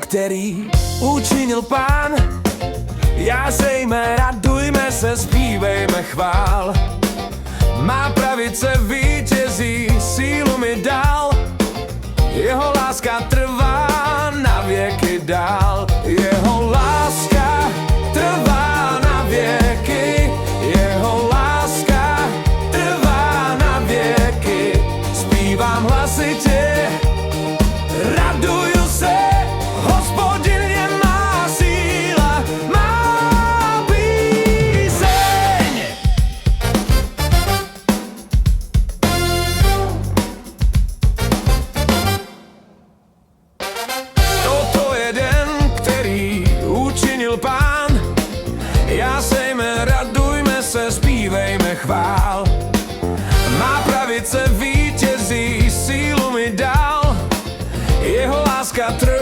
který učinil Pán. Jásejme, radujme se, zpívejme chvál. Má pravice vítězí, sílu mi dal. Jeho láska trvá na věky dál. Jeho láska trvá na věky. Jeho láska trvá na věky. Zpívám hlasitě, raduju se, Hospodin je má síla, má píseň. Toto je den, který učinil Pán. Jásejme, radujme se, zpívejme chvál. Má pravice vítězí, sílu mi dal. Jeho láska trvá